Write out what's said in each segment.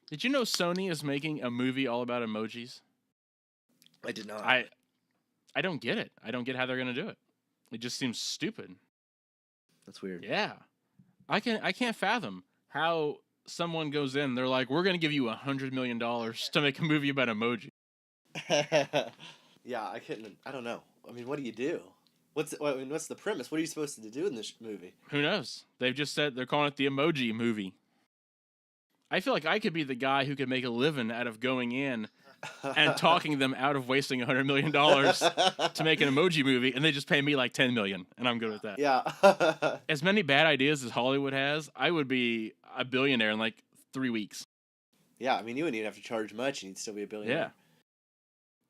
Did you know Sony is making a movie all about emojis? I did not. I don't get it. I don't get how they're gonna do it. It just seems stupid. That's weird. Yeah, I can't fathom how someone goes in. They're like, we're gonna give you $100 million to make a movie about emoji. Yeah, I don't know. I mean, what do you do? What's the premise? What are you supposed to do in this movie? Who knows? They've just said they're calling it the Emoji Movie. I feel like I could be the guy who could make a living out of going in and talking them out of wasting $100 million to make an emoji movie, and they just pay me like $10 million, and I'm good with that. Yeah. As many bad ideas as Hollywood has, I would be a billionaire in like 3 weeks. Yeah, I mean, you wouldn't even have to charge much, and you'd still be a billionaire. Yeah.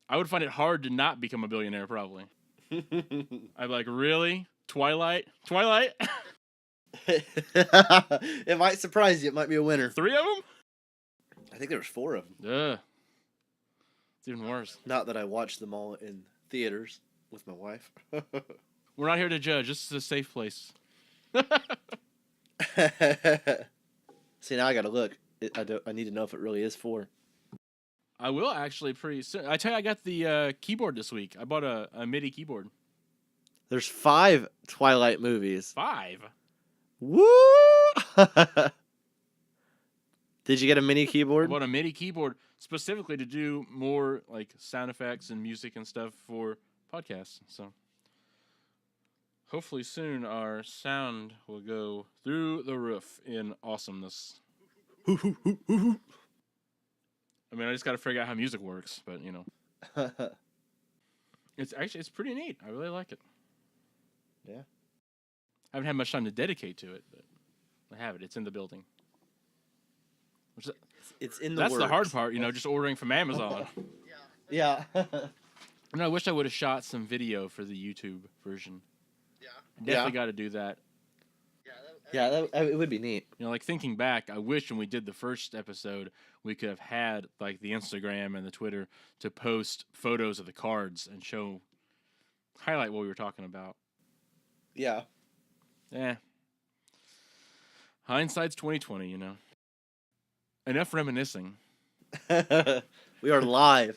I would find it hard to not become a billionaire, probably. I'd be like, really? Twilight? It might surprise you. It might be a winner. 3 of them? I think there was 4 of them. Ugh. It's even worse. Not that I watched them all in theaters with my wife. We're not here to judge. This is a safe place. See, now I gotta look. I need to know if it really is 4. I will actually pretty soon. I tell you, I got the keyboard this week. I bought a MIDI keyboard. There's 5 Twilight movies. 5? Woo! Did you get a mini keyboard? I bought a MIDI keyboard specifically to do more like sound effects and music and stuff for podcasts. So hopefully soon our sound will go through the roof in awesomeness. I mean, I just got to figure out how music works, but you know, it's pretty neat. I really like it. Yeah. I haven't had much time to dedicate to it, but I have it. It's in the building. It's in the That's works. the hard part, you know, just ordering from Amazon. Yeah. And I wish I would have shot some video for the YouTube version. Yeah. Definitely got to do that. Yeah, it would be neat. You know, like thinking back, I wish when we did the first episode, we could have had like the Instagram and the Twitter to post photos of the cards and highlight what we were talking about. Yeah. Eh. Hindsight's 20/20, you know. Enough reminiscing. We are live.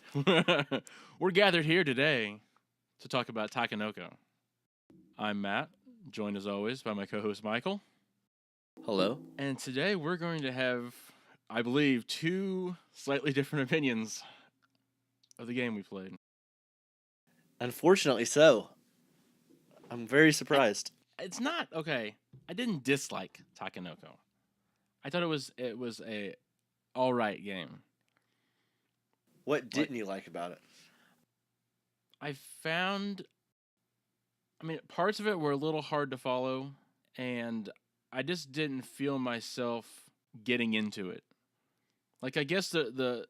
We're gathered here today to talk about Takenoko. I'm Matt, joined as always by my co-host Michael. Hello. And today we're going to have, I believe, 2 slightly different opinions of the game we played. Unfortunately so. I'm very surprised. It's not, okay, I didn't dislike Takenoko. I thought it was a alright game. What didn't you like about it? I mean, parts of it were a little hard to follow, and I just didn't feel myself getting into it. Like, I guess there's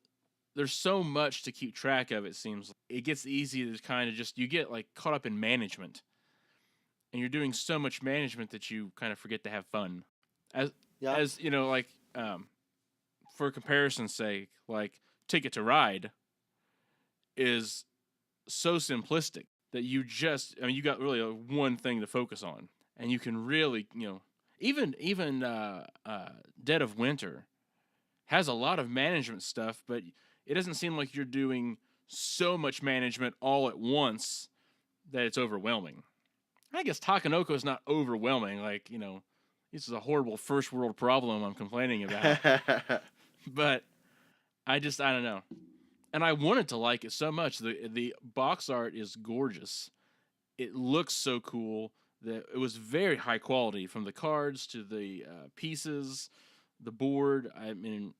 so much to keep track of, it seems. It gets easy to kind of just, you get, like, caught up in management. And you're doing so much management that you kind of forget to have fun. As you know, like, for comparison's sake, like, Ticket to Ride is so simplistic that you got really one thing to focus on. And you can really, you know, even Dead of Winter has a lot of management stuff, but it doesn't seem like you're doing so much management all at once that it's overwhelming. I guess Takenoko is not overwhelming. Like, you know, this is a horrible first world problem I'm complaining about. But I don't know. And I wanted to like it so much. The box art is gorgeous. It looks so cool. It was very high quality, from the cards to the pieces, the board. I mean,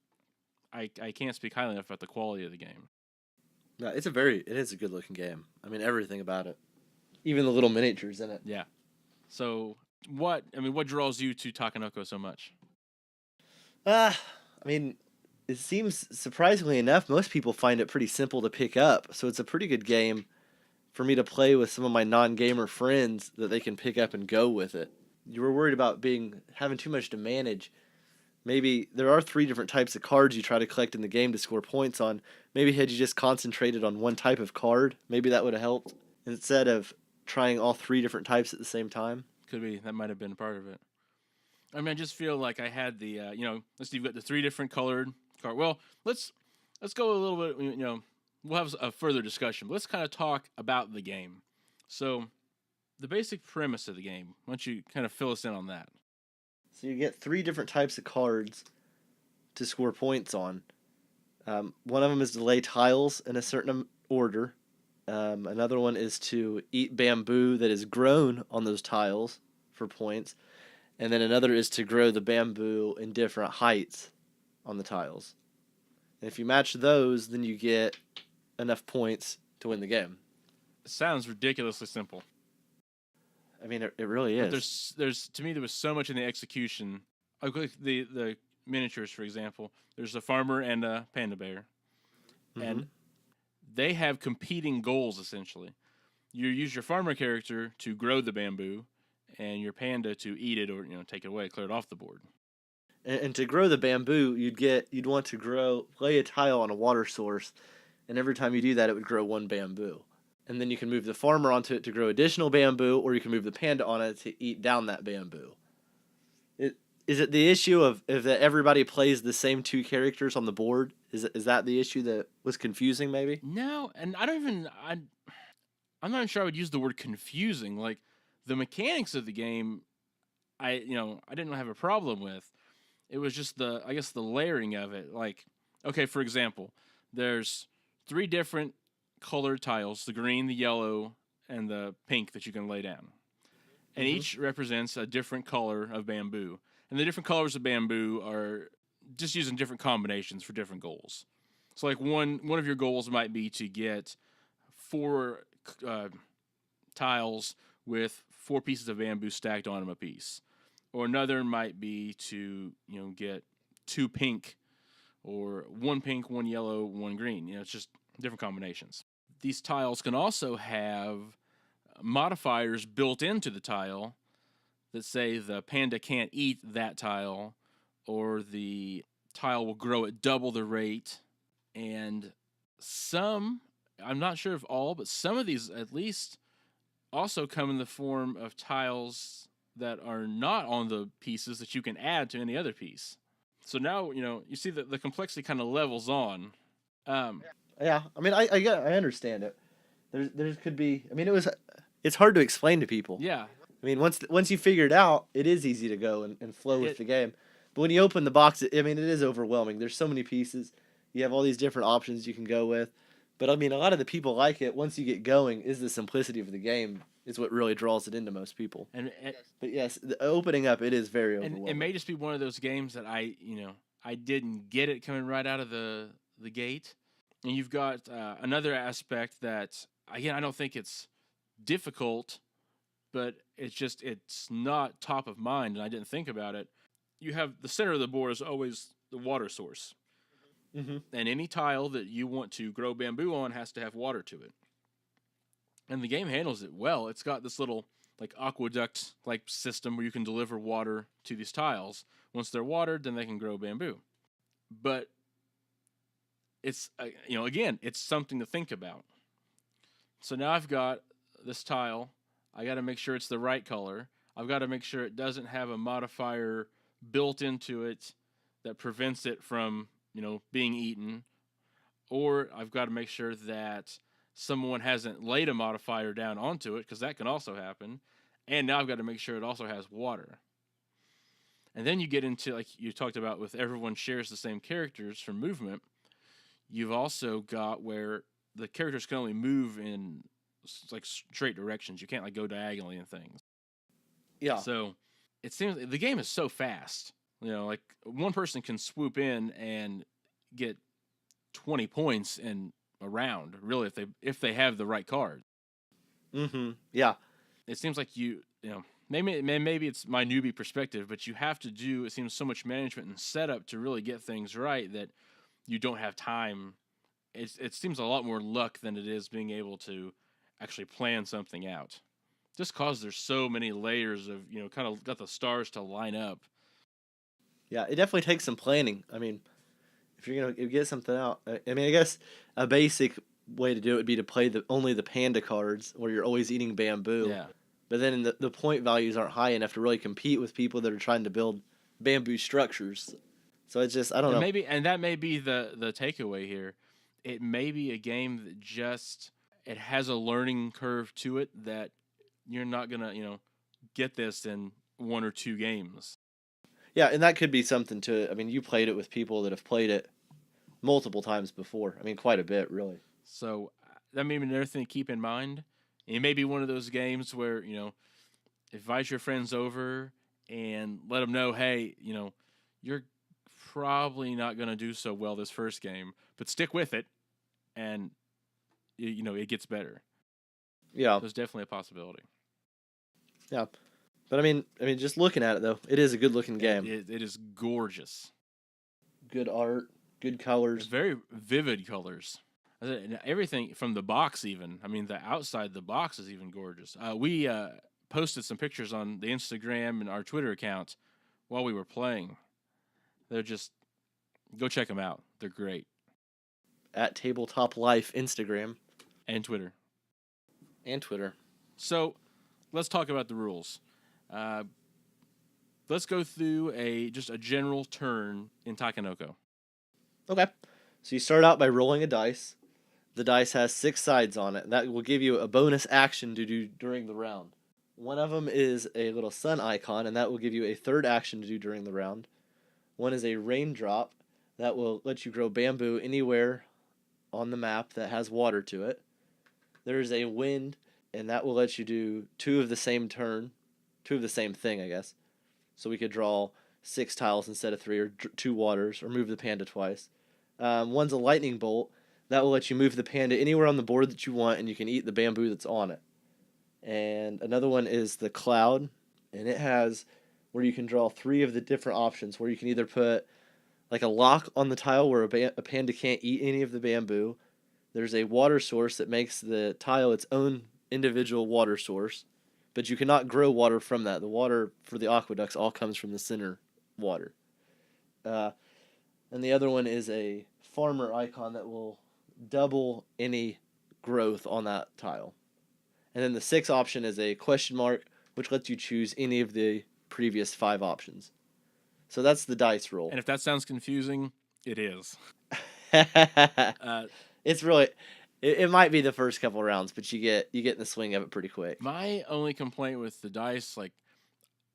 I can't speak highly enough about the quality of the game. No, it is a good looking game. I mean, everything about it. Even the little miniatures in it. Yeah. So what draws you to Takenoko so much? I mean, it seems surprisingly enough, most people find it pretty simple to pick up. So it's a pretty good game for me to play with some of my non-gamer friends that they can pick up and go with it. You were worried about having too much to manage. Maybe there are 3 different types of cards you try to collect in the game to score points on. Maybe had you just concentrated on one type of card, maybe that would have helped. Instead of trying all 3 different types at the same time. Could be. That might have been part of it. I mean, I just feel like I had the, let's see, you've got the 3 different colored card. Well, let's go a little bit, we'll have a further discussion. But let's kind of talk about the game. So, the basic premise of the game, why don't you kind of fill us in on that? So you get 3 different types of cards to score points on. One of them is to lay tiles in a certain order. Another one is to eat bamboo that is grown on those tiles for points. And then another is to grow the bamboo in different heights on the tiles. And if you match those, then you get enough points to win the game. It sounds ridiculously simple. I mean, it really is. But there's to me, there was so much in the execution. Like the miniatures, for example. There's a farmer and a panda bear. And they have competing goals, essentially. You use your farmer character to grow the bamboo, and your panda to eat it or take it away, clear it off the board. And to grow the bamboo, you'd want to lay a tile on a water source, and every time you do that, it would grow 1 bamboo. And then you can move the farmer onto it to grow additional bamboo, or you can move the panda on it to eat down that bamboo. Is it the issue of that everybody plays the same 2 characters on the board? Is that the issue that was confusing, maybe? No, and I'm not even sure I would use the word confusing. Like, the mechanics of the game, I didn't have a problem with. It was just the layering of it. Like, okay, for example, there's 3 different colored tiles, the green, the yellow, and the pink that you can lay down. And each represents a different color of bamboo. And the different colors of bamboo are just using different combinations for different goals. So, like, one of your goals might be to get 4 tiles with 4 pieces of bamboo stacked on them a piece. Or another might be to, get 2 pink, or 1 pink, 1 yellow, 1 green. It's just different combinations. These tiles can also have modifiers built into the tile that say the panda can't eat that tile, or the tile will grow at double the rate. And some, I'm not sure if all, but some of these at least also come in the form of tiles that are not on the pieces that you can add to any other piece. So now, you see that the complexity kind of levels on. Yeah, I mean, I understand it. There could be. I mean, it's hard to explain to people. Yeah. I mean, once you figure it out, it is easy to go and flow with the game. But when you open the box, it is overwhelming. There's so many pieces. You have all these different options you can go with. But I mean, a lot of the people like it. Once you get going, is the simplicity of the game is what really draws it into most people. But yes, the opening up, it is very overwhelming. And it may just be one of those games that I didn't get it coming right out of the gate. And you've got another aspect that, again, I don't think it's difficult, but it's not top of mind, and I didn't think about it. You have the center of the board is always the water source. And any tile that you want to grow bamboo on has to have water to it. And the game handles it well. It's got this little aqueduct system where you can deliver water to these tiles. Once they're watered, then they can grow bamboo. But it's again, it's something to think about. So now I've got this tile. I got to make sure it's the right color. I've got to make sure it doesn't have a modifier built into it that prevents it from being eaten, or I've got to make sure that someone hasn't laid a modifier down onto it, because that can also happen. And now I've got to make sure it also has water. And then you get into, like you talked about, with everyone shares the same characters for movement. You've also got where the characters can only move in straight directions. You can't go diagonally and things. Yeah. So it seems the game is so fast. One person can swoop in and get 20 points in a round, really, if they have the right card. Yeah. It seems like maybe it's my newbie perspective, but you have to do, it seems, so much management and setup to really get things right that you don't have time. It seems a lot more luck than it is being able to actually plan something out. Just cause there's so many layers of, kind of got the stars to line up. Yeah, it definitely takes some planning. I mean, if you're going to get something out, I mean, I guess a basic way to do it would be to play only the Panda cards, where you're always eating bamboo. Yeah. But then the point values aren't high enough to really compete with people that are trying to build bamboo structures. So it's just, I don't know. And that may be the takeaway here. It may be a game that just it has a learning curve to it that you're not gonna get this in 1 or 2 games. Yeah, and that could be something to it. I mean, you played it with people that have played it multiple times before. I mean, quite a bit, really. So that may be another thing to keep in mind. It may be one of those games where invite your friends over and let them know, hey, you're probably not going to do so well this first game, but stick with it, and it gets better. Yeah, there's definitely a possibility. Yeah, but I mean, just looking at it though, it is a good looking game. It is gorgeous. Good art, good colors, very vivid colors. And everything from the box, even. I mean, the outside the box is even gorgeous. We posted some pictures on the Instagram and our Twitter account while we were playing. They're just go check them out. They're great. At Tabletop Life Instagram and Twitter. So let's talk about the rules. Let's go through just a general turn in Takenoko. Okay. So you start out by rolling a dice. The dice has 6 sides on it. That will give you a bonus action to do during the round. One of them is a little sun icon, and that will give you a third action to do during the round. One is a raindrop. That will let you grow bamboo anywhere on the map that has water to it. There is a wind, and that will let you do 2 of the same thing, I guess. So we could draw 6 tiles instead of 3, or 2 waters, or move the panda twice. One's a lightning bolt. That will let you move the panda anywhere on the board that you want, and you can eat the bamboo that's on it. And another one is the cloud, and it has where you can draw 3 of the different options, where you can either put like a lock on the tile where a panda can't eat any of the bamboo. There's a water source that makes the tile its own individual water source, but you cannot grow water from that. The water for the aqueducts all comes from the center water. And the other one is a farmer icon that will double any growth on that tile. And then the 6th option is a question mark, which lets you choose any of the previous 5 options. So that's the dice roll. And if that sounds confusing, it is. It's really, it might be the first couple rounds, but you get in the swing of it pretty quick. My only complaint with the dice, like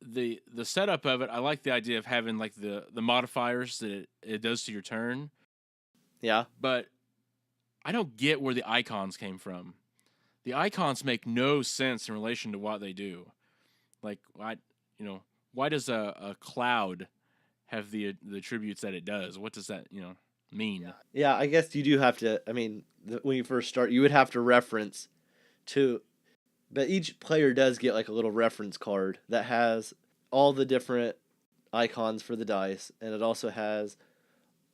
the setup of it, I like the idea of having like the modifiers that it does to your turn. Yeah. But I don't get where the icons came from. The icons make no sense in relation to what they do. Like, why does a cloud have the attributes that it does? What does that, mean? Yeah, I guess you do have to, when you first start, you would have to reference to, but each player does get like a little reference card that has all the different icons for the dice, and it also has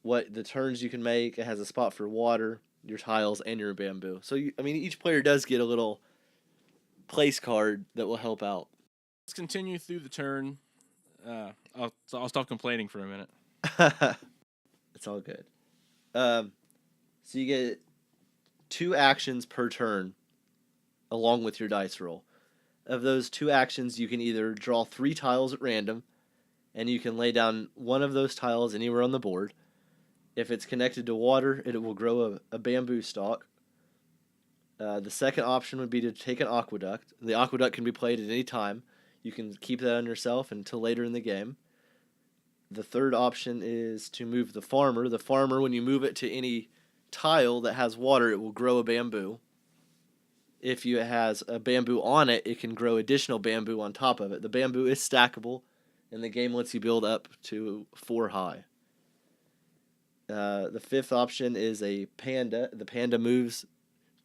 what the turns you can make. It has a spot for water, your tiles, and your bamboo. So, each player does get a little place card that will help out. Let's continue through the turn. I'll stop complaining for a minute. It's all good. So you get 2 actions per turn along with your dice roll. Of those 2 actions, you can either draw 3 tiles at random, and you can lay down one of those tiles anywhere on the board. If it's connected to water, it will grow a bamboo stalk. The second option would be to take an aqueduct. The aqueduct can be played at any time. You can keep that on yourself until later in the game. The third option is to move the farmer. The farmer, when you move it to any tile that has water, it will grow a bamboo. If it has a bamboo on it, it can grow additional bamboo on top of it. The bamboo is stackable, and the game lets you build up to 4 high. The 5th option is a panda. The panda moves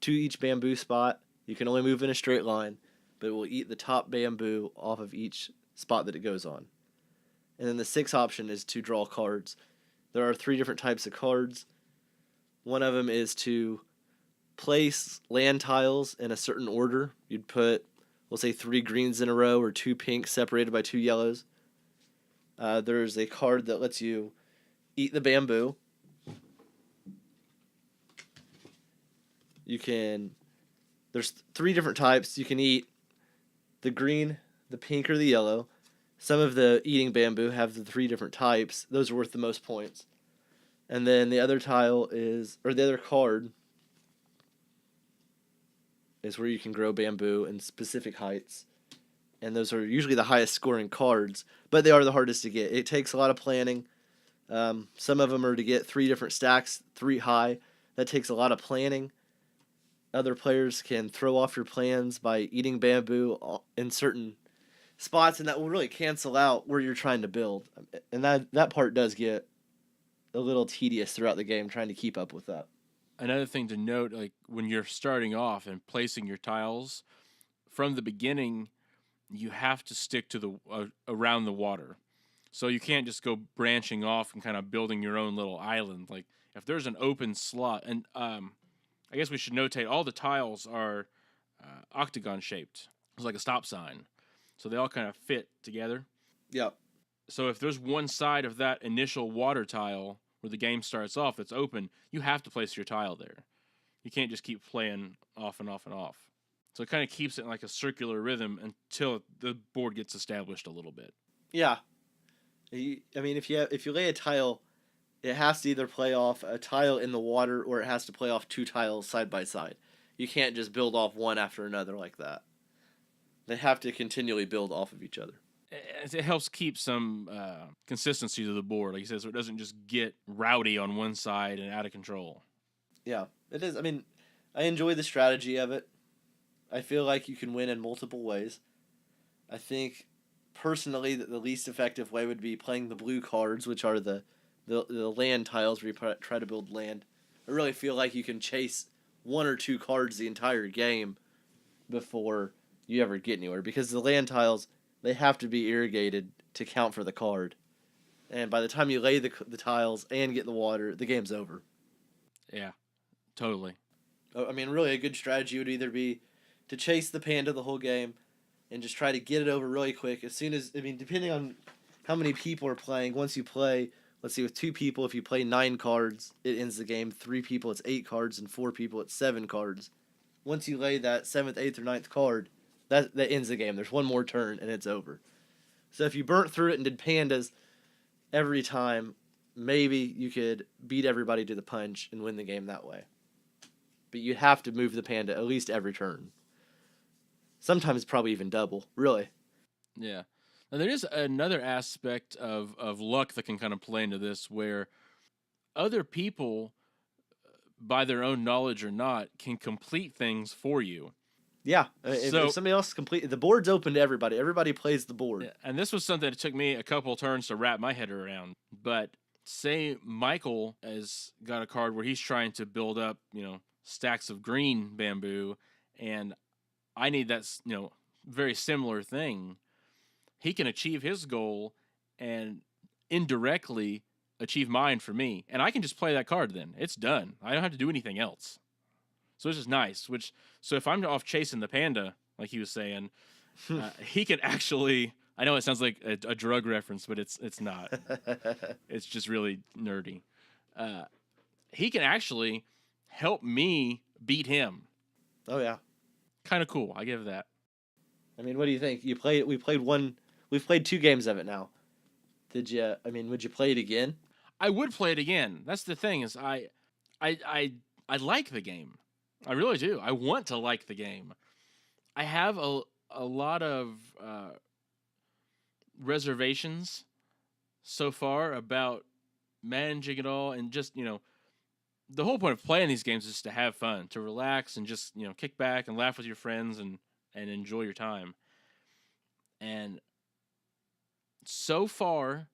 to each bamboo spot. You can only move in a straight line, but it will eat the top bamboo off of each spot that it goes on. And then the 6th option is to draw cards. There are 3 different types of cards. One of them is to place land tiles in a certain order. You'd put, we'll say, 3 greens in a row or 2 pinks separated by 2 yellows. There's a card that lets you eat the bamboo. There's 3 different types. You can eat the green, the pink, or the yellow. Some of the eating bamboo have the 3 different types. Those are worth the most points. And then the other the other card is where you can grow bamboo in specific heights. And those are usually the highest scoring cards, but they are the hardest to get. It takes a lot of planning. Some of them are to get 3 different stacks, 3 high. That takes a lot of planning. Other players can throw off your plans by eating bamboo in certain spots, and that will really cancel out where you're trying to build. And that part does get a little tedious throughout the game, trying to keep up with that. Another thing to note, like when you're starting off and placing your tiles, from the beginning, you have to stick to the around the water. So you can't just go branching off and kind of building your own little island. Like if there's an open slot, and I guess we should notate all the tiles are octagon shaped. It's like a stop sign. So they all kind of fit together. Yep. So if there's one side of that initial water tile where the game starts off that's open, you have to place your tile there. You can't just keep playing off and off and off. So it kind of keeps it in like a circular rhythm until the board gets established a little bit. Yeah. I mean, if you lay a tile, it has to either play off a tile in the water or it has to play off 2 tiles side by side. You can't just build off one after another like that. They have to continually build off of each other. It helps keep some consistency to the board, like you said, so it doesn't just get rowdy on one side and out of control. Yeah, it is. I mean, I enjoy the strategy of it. I feel like you can win in multiple ways. I think, personally, that the least effective way would be playing the blue cards, which are the land tiles where you try to build land. I really feel like you can chase 1 or 2 cards the entire game before you ever get anywhere, because the land tiles, they have to be irrigated to count for the card. And by the time you lay the tiles and get the water, the game's over. Yeah, totally. I mean, really, a good strategy would either be to chase the panda the whole game and just try to get it over really quick. As soon as, I mean, depending on how many people are playing, once you play, let's see, with 2 people, if you play 9 cards, it ends the game. 3 people, it's 8 cards, and 4 people, it's 7 cards. Once you lay that 7th, 8th, or 9th card, that ends the game. There's one more turn, and it's over. So if you burnt through it and did pandas every time, maybe you could beat everybody to the punch and win the game that way. But you have to move the panda at least every turn. Sometimes probably even double, really. Yeah. Now, there is another aspect of luck that can kind of play into this, where other people, by their own knowledge or not, can complete things for you. Yeah, if somebody else the board's open to everybody. Everybody plays the board. Yeah, and this was something that took me a couple turns to wrap my head around. But say Michael has got a card where he's trying to build up, stacks of green bamboo, and I need that, very similar thing. He can achieve his goal and indirectly achieve mine for me. And I can just play that card then. It's done. I don't have to do anything else. So this is nice. So if I'm off chasing the panda, like he was saying, he can actually, I know it sounds like a drug reference, but it's not. It's just really nerdy. He can actually help me beat him. Oh, yeah. Kind of cool. I give that. I mean, what do you think? We've played 2 games of it now. Would you play it again? I would play it again. That's the thing, is I like the game. I really do. I want to like the game. I have a lot of reservations so far about managing it all, and just, the whole point of playing these games is to have fun, to relax and just, kick back and laugh with your friends and enjoy your time. And so far,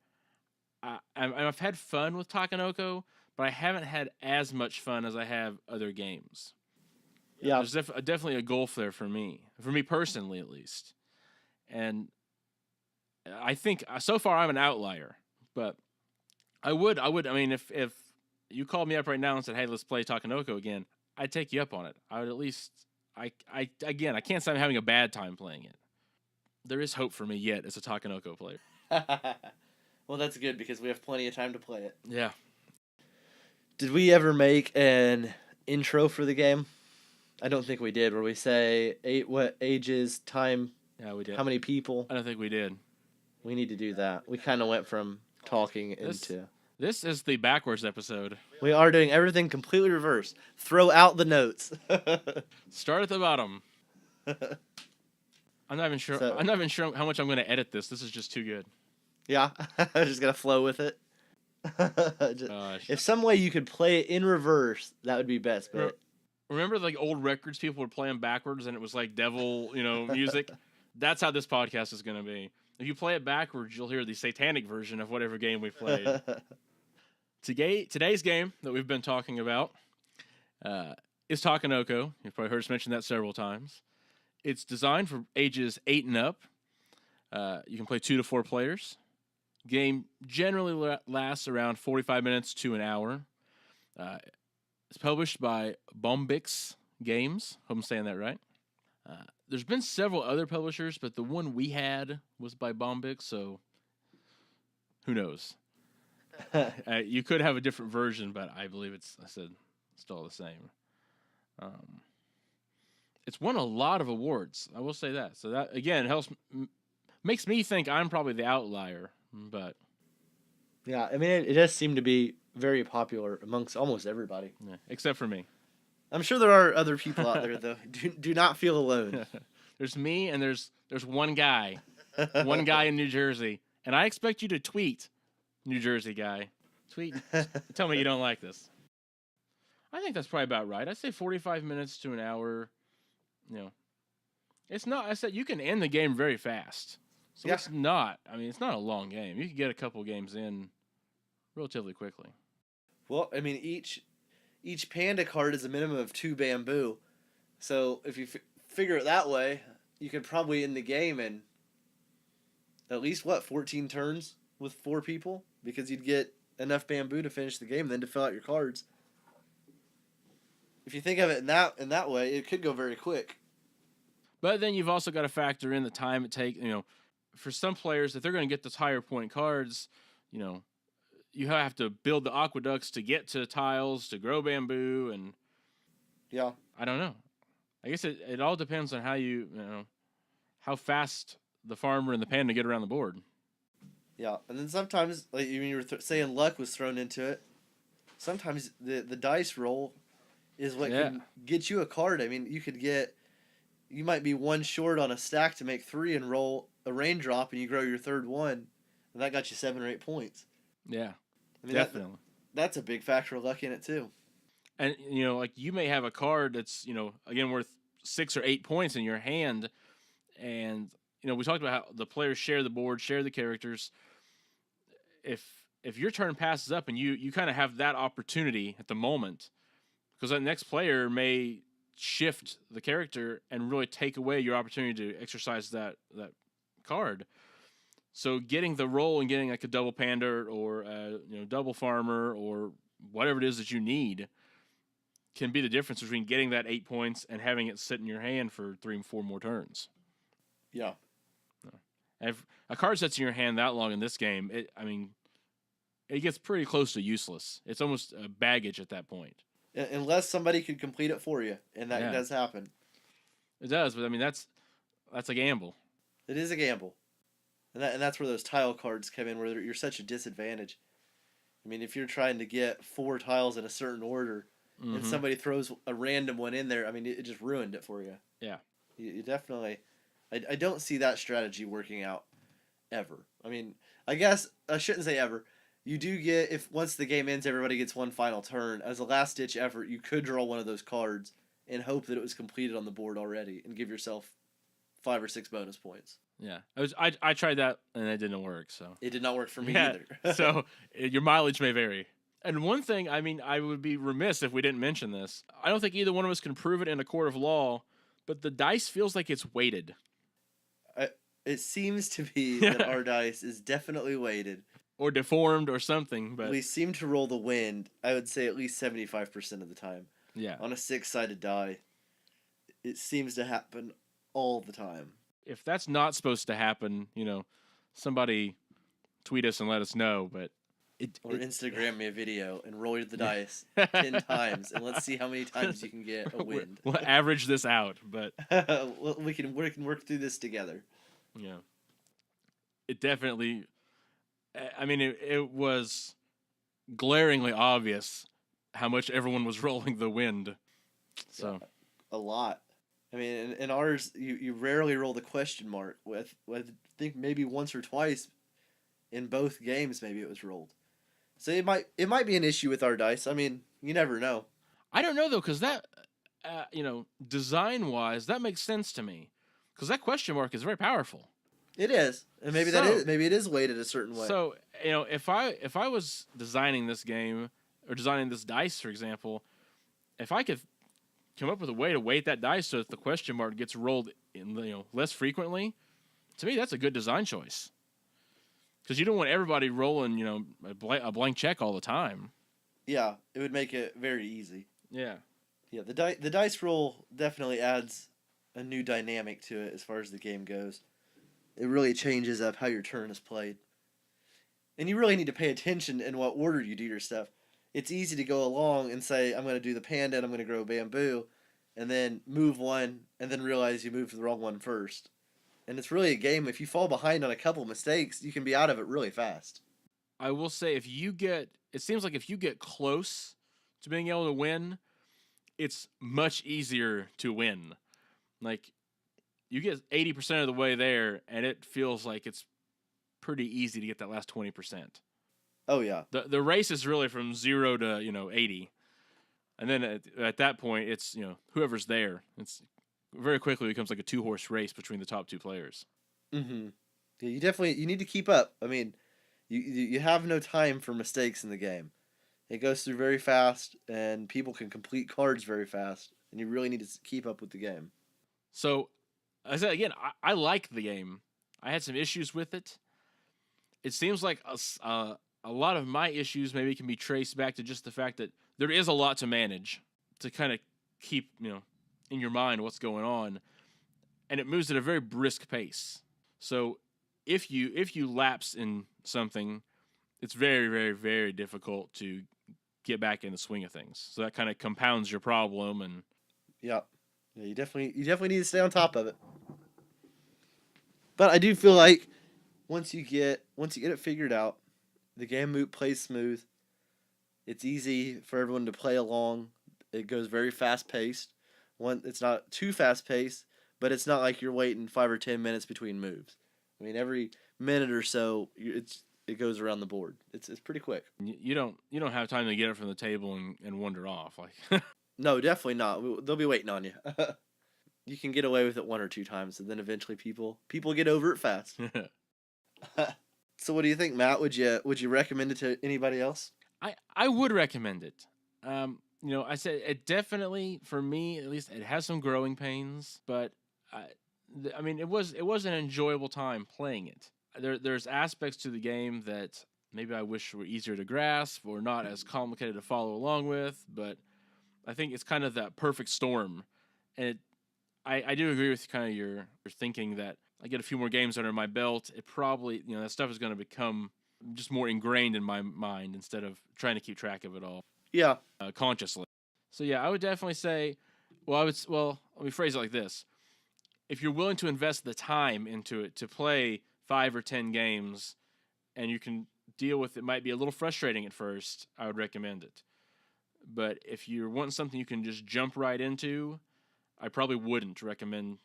I've had fun with Takenoko, but I haven't had as much fun as I have other games. Yeah, there's definitely a gulf there for me personally, at least. And I think so far I'm an outlier, but I mean, if you called me up right now and said, "Hey, let's play Takenoko again," I'd take you up on it. I would at least, I can't say I'm having a bad time playing it. There is hope for me yet as a Takenoko player. Well, that's good, because we have plenty of time to play it. Yeah. Did we ever make an intro for the game? I don't think we did. Where we say what ages, time, Yeah, we did. how many people. I don't think we did. We need to do that. We kind of went from talking This into. this is the backwards episode. We are doing everything completely reversed. Throw out the notes. Start at the bottom. I'm not even sure. So- I'm not even sure how much I'm going to edit this. This is just too good. Yeah, I'm just gonna flow with it. Gosh. If some way you could play it in reverse, that would be best. But Remember, like old records, people would play them backwards, and it was like devil, music. That's how this podcast is going to be. If you play it backwards, you'll hear the satanic version of whatever game we played. Today's game that we've been talking about is Takenoko. You've probably heard us mention that several times. It's designed for ages 8 and up. You can play 2 to 4 players. Game generally lasts around 45 minutes to an hour. It's published by Bombyx Games. Hope I'm saying that right. There's been several other publishers, but the one we had was by Bombyx, so who knows? You could have a different version, but I believe it's all the same. It's won a lot of awards. I will say that. So that again makes me think I'm probably the outlier, but yeah, I mean it does seem to be very popular amongst almost everybody. yeah, except for me. I'm sure there are other people out there though. Do not feel alone. There's me and there's one guy in New Jersey, and I expect you to tweet, New Jersey guy. Tweet. Tell me you don't like this. I think that's probably about right. I'd say 45 minutes to an hour. It's not. I said you can end the game very fast. So it's not. I mean, it's not a long game. You can get a couple games in relatively quickly. Well, I mean, each Panda card is a minimum of 2 bamboo. So if you figure it that way, you could probably end the game in at least, 14 turns with 4 people? Because you'd get enough bamboo to finish the game and then to fill out your cards. If you think of it in that way, it could go very quick. But then you've also got to factor in the time it takes. For some players, if they're going to get those higher point cards, you have to build the aqueducts to get to tiles, to grow bamboo, and yeah, I don't know. I guess it all depends on how fast the farmer and the panda get around the board. Yeah, and then sometimes, like you were saying, luck was thrown into it. Sometimes the dice roll is what can get you a card. I mean, you might be 1 short on a stack to make 3 and roll a raindrop, and you grow your 3rd one, and that got you 7 or 8 points. Yeah, I mean, definitely. That's a big factor of luck in it too. And like you may have a card that's again worth 6 or 8 points in your hand, and we talked about how the players share the board, share the characters. If your turn passes up and you kind of have that opportunity at the moment, because that next player may shift the character and really take away your opportunity to exercise that card. So getting the roll and getting like a double panda or double farmer or whatever it is that you need can be the difference between getting that 8 points and having it sit in your hand for 3 and 4 more turns. Yeah. And if a card sits in your hand that long in this game, it gets pretty close to useless. It's almost baggage at that point. Unless somebody could complete it for you, and that does happen. It does, but I mean that's a gamble. It is a gamble, and that's where those tile cards come in, where you're such a disadvantage. I mean, if you're trying to get 4 tiles in a certain order, and somebody throws a random one in there, I mean, it just ruined it for you. Yeah. You definitely... I don't see that strategy working out ever. I mean, I guess I shouldn't say ever. You do get, if once the game ends, everybody gets 1 final turn. As a last-ditch effort, you could draw one of those cards and hope that it was completed on the board already and give yourself 5 or 6 bonus points. Yeah. I tried that, and it didn't work. So it did not work for me either. So your mileage may vary. And one thing, I mean, I would be remiss if we didn't mention this. I don't think either one of us can prove it in a court of law, but the dice feels like it's weighted. It seems to be that our dice is definitely weighted. Or deformed or something. But we seem to roll the wind, I would say at least 75% of the time. Yeah. On a 6-sided die. It seems to happen all the time. If that's not supposed to happen, somebody tweet us and let us know. But Or Instagram me a video and roll the dice 10 times, and let's see how many times you can get a wind. We'll average this out, but we can work through this together. Yeah. It definitely, I mean, it was glaringly obvious how much everyone was rolling the wind. So a lot. I mean, in ours, you rarely roll the question mark. With I think maybe once or twice in both games, maybe it was rolled. So it might be an issue with our dice. I mean, you never know. I don't know though, because that, design wise, that makes sense to me, because that question mark is very powerful. It is, and maybe it is weighted a certain way. So if I was designing this game or designing this dice, for example, if I could come up with a way to weight that dice so that the question mark gets rolled in less frequently, to me that's a good design choice. Because you don't want everybody rolling a blank check all the time. Yeah, it would make it very easy. Yeah. Yeah, the dice roll definitely adds a new dynamic to it as far as the game goes. It really changes up how your turn is played. And you really need to pay attention in what order you do your stuff. It's easy to go along and say, I'm going to do the panda and I'm going to grow bamboo, and then move one, and then realize you moved the wrong one first. And it's really a game, if you fall behind on a couple mistakes, you can be out of it really fast. I will say, it seems like if you get close to being able to win, it's much easier to win. Like, you get 80% of the way there, and it feels like it's pretty easy to get that last 20%. Oh, yeah. The race is really from 0 to 80. And then at that point, it's whoever's there. It's very quickly becomes like a 2-horse race between the top 2 players. Mm-hmm. Yeah, you need to keep up. I mean, you have no time for mistakes in the game. It goes through very fast, and people can complete cards very fast, and you really need to keep up with the game. So, I said again, I like the game. I had some issues with it. It seems like a lot of my issues maybe can be traced back to just the fact that there is a lot to manage to kind of keep in your mind what's going on, and it moves at a very brisk pace. So if you lapse in something, it's very, very, very difficult to get back in the swing of things. So that kind of compounds your problem. And yeah, you definitely need to stay on top of it. But I do feel like once you get it figured out, the game plays smooth. It's easy for everyone to play along. It goes very fast paced. It's not too fast paced, but it's not like you're waiting 5 or 10 minutes between moves. I mean, every minute or so, it goes around the board. It's pretty quick. You don't have time to get it from the table and wander off. Like no, definitely not. They'll be waiting on you. You can get away with it 1 or 2 times, and then eventually people get over it fast. So what do you think, Matt? Would you recommend it to anybody else? I would recommend it. I said it definitely, for me at least, it has some growing pains, but I mean it was an enjoyable time playing it. There's aspects to the game that maybe I wish were easier to grasp or not as complicated to follow along with, but I think it's kind of that perfect storm. And I do agree with kind of your thinking that I get a few more games under my belt, it probably, that stuff is going to become just more ingrained in my mind instead of trying to keep track of it all. Yeah. Consciously. So yeah, I would definitely say, let me phrase it like this. If you're willing to invest the time into it to play 5 or 10 games and you can deal with it, might be a little frustrating at first, I would recommend it. But if you're wanting something you can just jump right into, I probably wouldn't recommend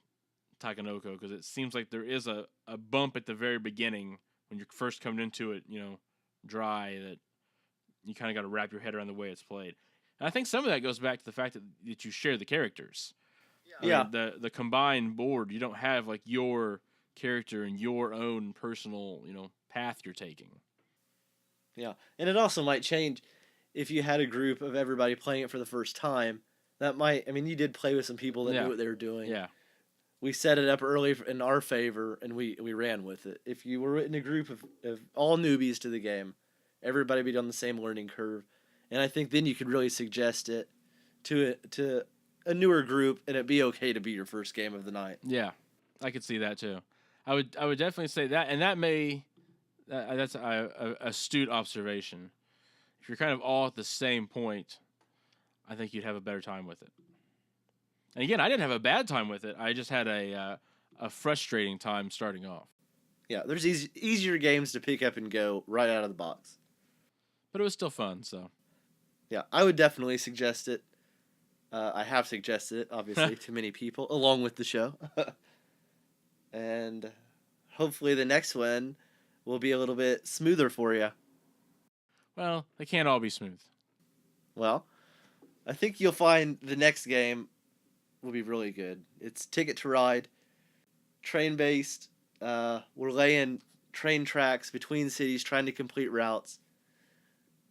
Takenoko, because it seems like there is a bump at the very beginning when you're first coming into it, dry, that you kind of got to wrap your head around the way it's played. And I think some of that goes back to the fact that you share the characters. Yeah. The combined board, you don't have like your character and your own personal, path you're taking. Yeah. And it also might change if you had a group of everybody playing it for the first time. You did play with some people that knew what they were doing. Yeah. We set it up early in our favor, and we ran with it. If you were in a group of all newbies to the game, everybody would be on the same learning curve. And I think then you could really suggest it to a newer group, and it'd be okay to be your first game of the night. Yeah, I could see that too. I would definitely say that, and that may That's a astute observation. If you're kind of all at the same point, I think you'd have a better time with it. And again, I didn't have a bad time with it. I just had a frustrating time starting off. Yeah, there's easier games to pick up and go right out of the box. But it was still fun, so. Yeah, I would definitely suggest it. I have suggested it, obviously, to many people, along with the show. And hopefully the next one will be a little bit smoother for you. Well, they can't all be smooth. Well, I think you'll find the next game will be really good. It's Ticket to Ride, train-based. We're laying train tracks between cities, trying to complete routes.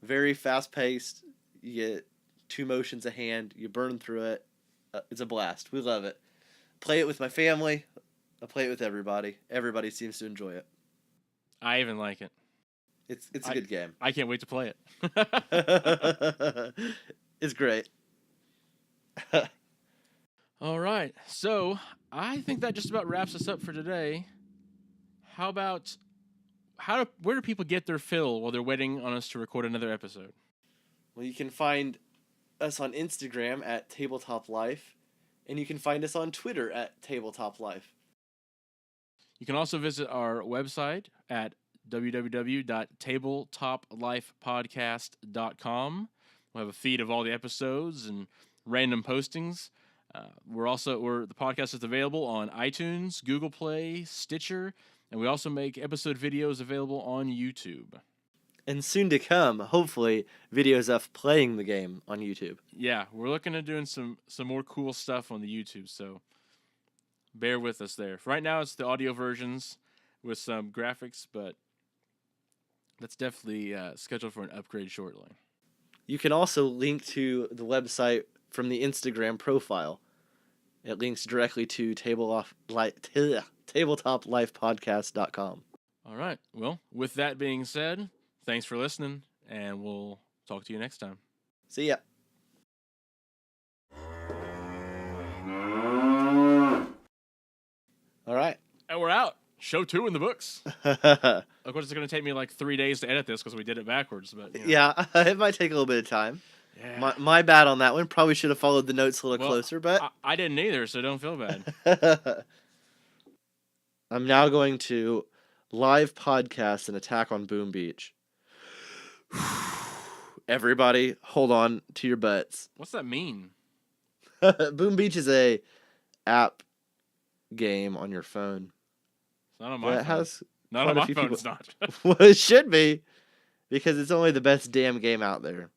Very fast-paced. You get 2 motions a hand. You burn through it. It's a blast. We love it. Play it with my family. I play it with everybody. Everybody seems to enjoy it. I even like it. It's a good game. I can't wait to play it. It's great. All right. So I think that just about wraps us up for today. How about where do people get their fill while they're waiting on us to record another episode? Well, you can find us on Instagram at Tabletop Life, and you can find us on Twitter at Tabletop Life. You can also visit our website at www.tabletopLifepodcast.com. We'll have a feed of all the episodes and random postings. The podcast is available on iTunes, Google Play, Stitcher, and we also make episode videos available on YouTube. And soon to come, hopefully, videos of playing the game on YouTube. Yeah, we're looking at doing some more cool stuff on the YouTube, so bear with us there. For right now, it's the audio versions with some graphics, but that's definitely scheduled for an upgrade shortly. You can also link to the website from the Instagram profile. It links directly to tabletopLifepodcast.com. All right. Well, with that being said, thanks for listening, and we'll talk to you next time. See ya. All right. And we're out. Show 2 in the books. Of course, it's going to take me like 3 days to edit this because we did it backwards. But yeah, it might take a little bit of time. Yeah. My bad on that one. Probably should have followed the notes a little closer, but I didn't either, so don't feel bad. I'm now going to live podcast an attack on Boom Beach. Everybody, hold on to your butts. What's that mean? Boom Beach is a app game on your phone. It's not on my phone. Not on my phone, it's not. Well, it should be, because it's only the best damn game out there.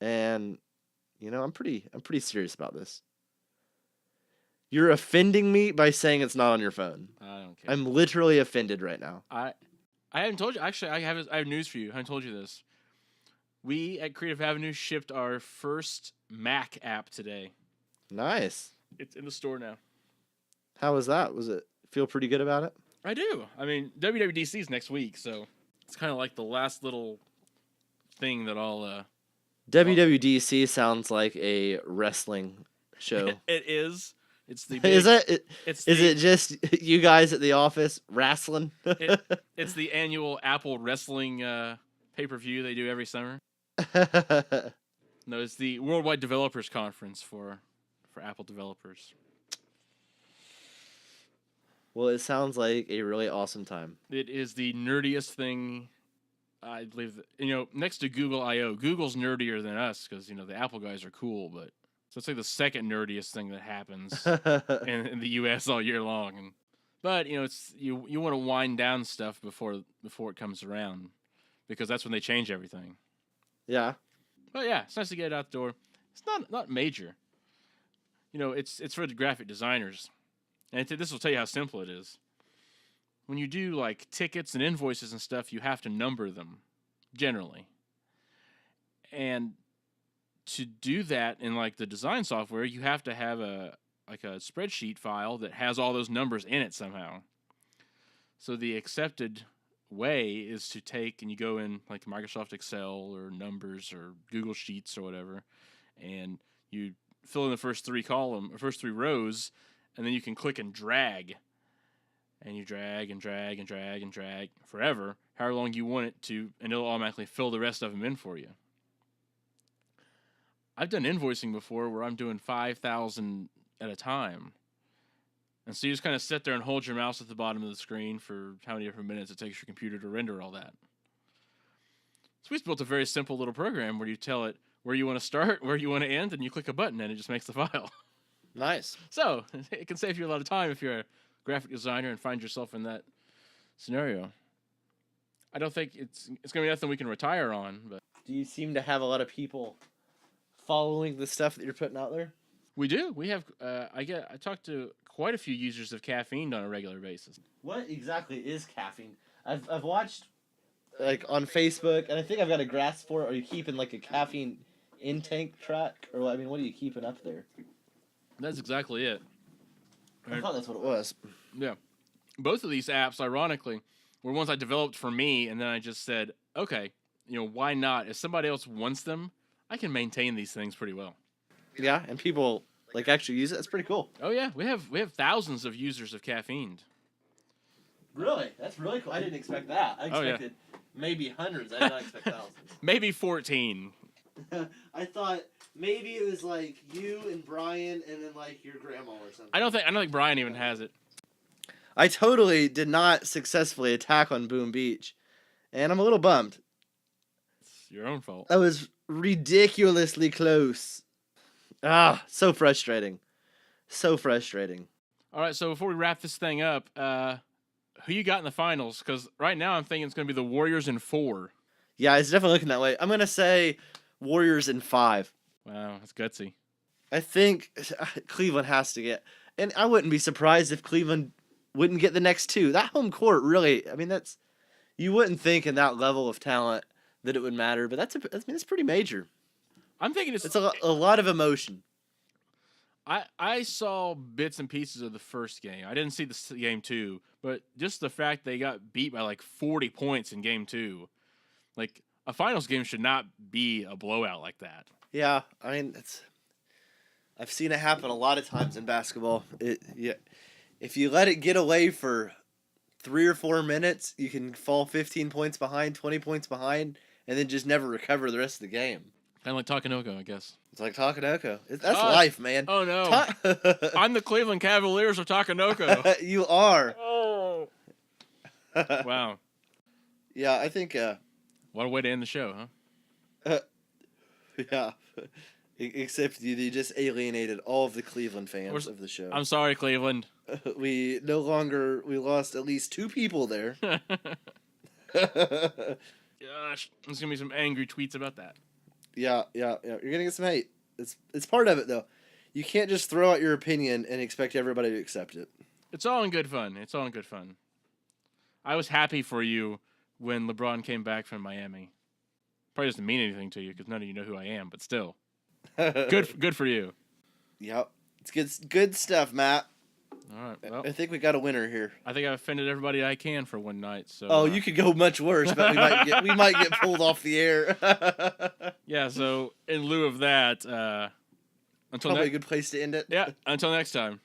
And, I'm pretty serious about this. You're offending me by saying it's not on your phone. I don't care. I'm literally offended right now. I haven't told you. Actually, I have news for you. I haven't told you this. We at Creative Avenue shipped our first Mac app today. Nice. It's in the store now. How was that? Was it feel pretty good about it? I do. I mean, WWDC is next week, so it's kind of like the last little thing that I'll... WWDC sounds like a wrestling show. It is. It's the Is it? Is it just you guys at the office wrestling? It's the annual Apple wrestling pay-per-view they do every summer. No, it's the Worldwide Developers Conference for Apple developers. Well, it sounds like a really awesome time. It is the nerdiest thing, I believe. Next to Google I/O, Google's nerdier than us because the Apple guys are cool, but so it's like the second nerdiest thing that happens in the U.S. all year long. But it's you want to wind down stuff before it comes around because that's when they change everything. Yeah. But yeah, it's nice to get it out the door. It's not major. It's for the graphic designers. And this will tell you how simple it is. When you do like tickets and invoices and stuff, you have to number them, generally. And to do that in like the design software, you have to have a spreadsheet file that has all those numbers in it somehow. So the accepted way is to take and you go in like Microsoft Excel or Numbers or Google Sheets or whatever, and you fill in the first 3 rows. And then you can click and drag. and you drag and drag and drag and drag forever, however long you want it to, and it'll automatically fill the rest of them in for you. I've done invoicing before where I'm doing 5,000 at a time. And so you just kind of sit there and hold your mouse at the bottom of the screen for how many different minutes it takes your computer to render all that. So we just built a very simple little program where you tell it where you want to start, where you want to end, and you click a button and it just makes the file. Nice. So it can save you a lot of time if you're a graphic designer and find yourself in that scenario. I don't think it's going to be nothing we can retire on. But Do you seem to have a lot of people following the stuff that you're putting out there? we do. We have. I talked to quite a few users of Caffeine on a regular basis. What exactly is caffeine? I've watched like on Facebook, and I think I've got a grasp for it. Are you keeping like a caffeine intake track, or I mean, what are you keeping up there? That's exactly it. I thought that's what it was. Yeah. Both of these apps, ironically, were ones I developed for me, and then I just said, okay, why not? If somebody else wants them, I can maintain these things pretty well. Yeah, and people like actually use it. That's pretty cool. Oh yeah, we have thousands of users of Caffeine. Really? That's really cool. I didn't expect that. I expected maybe hundreds. I did not expect thousands. Maybe 14. I thought maybe it was like you and Brian and then like your grandma or something. I don't think Brian even has it. I totally did not successfully attack on Boom Beach, and I'm a little bummed. It's your own fault. I was ridiculously close. Ah, so frustrating. So frustrating. All right, so before we wrap this thing up, who you got in the finals? Because right now I'm thinking it's going to be the Warriors in 4. Yeah, it's definitely looking that way. I'm going to say Warriors in 5. Wow, that's gutsy. I think Cleveland has to get... And I wouldn't be surprised if Cleveland wouldn't get the next 2. That home court really... I mean, that's... You wouldn't think in that level of talent that it would matter, but it's pretty major. I'm thinking it's a lot of emotion. I saw bits and pieces of the first game. I didn't see the game 2, but just the fact they got beat by like 40 points in game 2. Like, a finals game should not be a blowout like that. Yeah, I mean, I've seen it happen a lot of times in basketball. If you let it get away for 3 or 4 minutes, you can fall 15 points behind, 20 points behind, and then just never recover the rest of the game. Kind of like Takenoko, I guess. It's like Takenoko. That's life, man. Oh, no. I'm the Cleveland Cavaliers of Takenoko. You are. Oh. Wow. Yeah, I think... what a way to end the show, huh? Yeah. Except you just alienated all of the Cleveland fans of the show. I'm sorry, Cleveland. We lost at least 2 people there. Gosh, there's going to be some angry tweets about that. Yeah. You're gonna get some hate. It's part of it though. You can't just throw out your opinion and expect everybody to accept it. It's all in good fun. I was happy for you when LeBron came back from Miami. Probably doesn't mean anything to you because none of you know who I am, but still, good for you. Yep, it's good stuff, Matt. All right, well, I think we got a winner here. I think I've offended everybody I can for one night. So. Oh, you could go much worse, but we might get pulled off the air. Yeah. So in lieu of that, until probably a good place to end it. Yeah. Until next time.